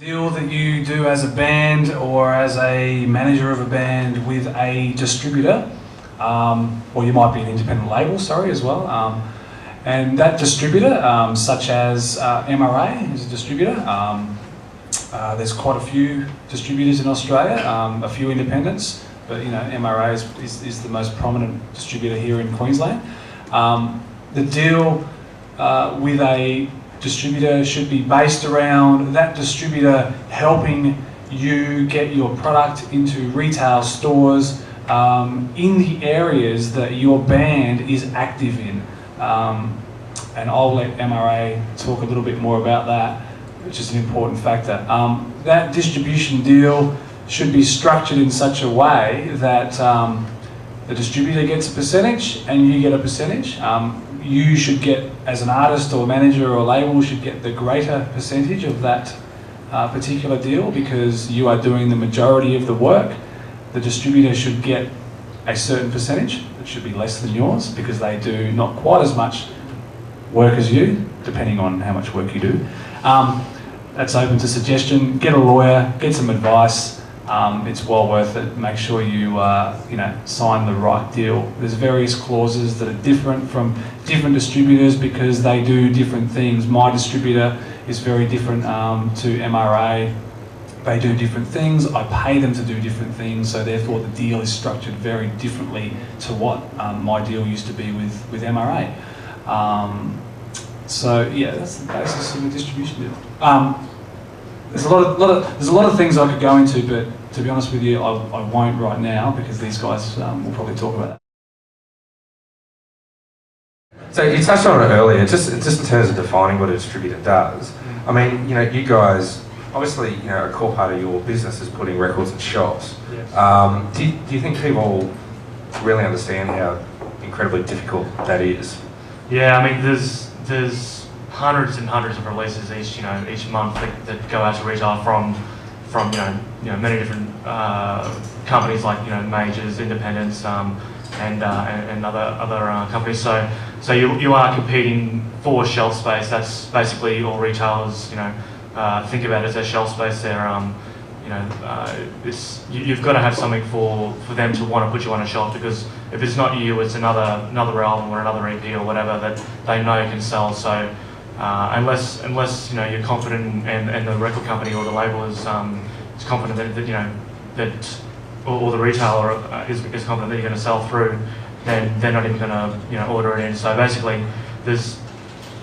Deal that you do as a band or as a manager of a band with a distributor, or you might be an independent label, as well. And that distributor, such as MRA is a distributor. There's quite a few distributors in Australia, a few independents, but MRA is the most prominent distributor here in Queensland. The deal with a distributor should be based around that distributor helping you get your product into retail stores in the areas that your band is active in. And I'll let MRA talk a little bit more about that, which is an important factor. That distribution deal should be structured in such a way that the distributor gets a percentage and you get a percentage. You should get, as an artist or manager or label, should get the greater percentage of that particular deal because you are doing the majority of the work. The distributor should get a certain percentage. It should be less than yours because they do not quite as much work as you, depending on how much work you do. That's open to suggestion. Get a lawyer, get some advice. It's well worth it. Make sure you sign the right deal. There's various clauses that are different from different distributors because they do different things. My distributor is very different to MRA. They do different things. I pay them to do different things, so therefore the deal is structured very differently to what my deal used to be with MRA. So yeah, that's the basis of a distribution deal. There's a lot of things I could go into, but to be honest with you, I won't right now because these guys will probably talk about that. So you touched on it earlier, just in terms of defining what a distributor does. I mean, you guys, obviously, a core part of your business is putting records in shops. Yes. Do you think people really understand how incredibly difficult that is? Yeah, I mean, there's hundreds and hundreds of releases each month that go out to retail from many different companies like majors, independents, and other companies. So you are competing for shelf space. That's basically all retailers think about it as their shelf space. You've got to have something for them to want to put you on a shelf, because if it's not you, it's another album or another EP or whatever that they know can sell. So unless you're confident and the record company or the label is confident that or the retailer is confident that you're going to sell through, then they're not even going to order it in. So basically, there's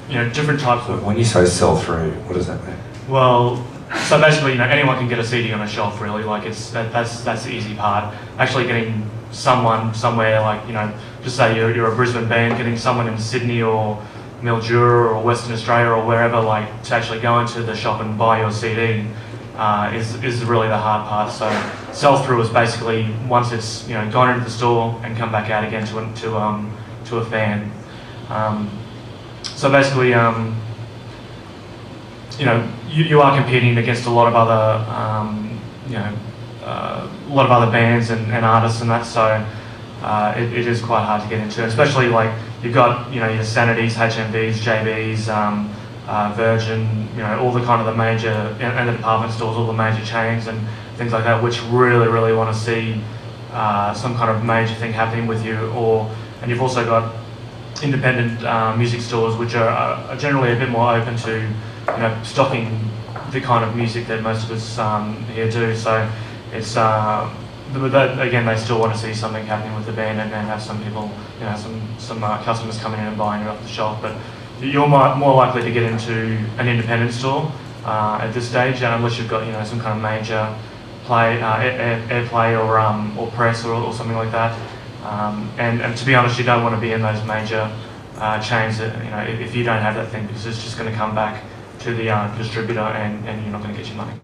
different types of. When you say sell through, what does that mean? Well, so basically, anyone can get a CD on a shelf, really. Like that's the easy part. Actually, getting someone somewhere, like just say you're a Brisbane band, getting someone in Sydney or Mildura or Western Australia or wherever, like to actually go into the shop and buy your CD is really the hard part. So sell through is basically once it's gone into the store and come back out again to a fan. So basically, you are competing against a lot of other bands and artists and that. So it is quite hard to get into, especially like you've got your Sanities, HMVs, JBs, Virgin, all the kind of the major and the department stores, all the major chains and things like that, which really want to see some kind of major thing happening with you. And you've also got independent music stores, which are generally a bit more open to stocking the kind of music that most of us here do. So it's again, they still want to see something happening with the band and have some people, some customers coming in and buying it off the shelf. But you're more likely to get into an independent store at this stage, unless you've got some kind of major airplay or press or something like that. And to be honest, you don't want to be in those major chains that, if you don't have that thing, because it's just going to come back to the distributor and you're not going to get your money.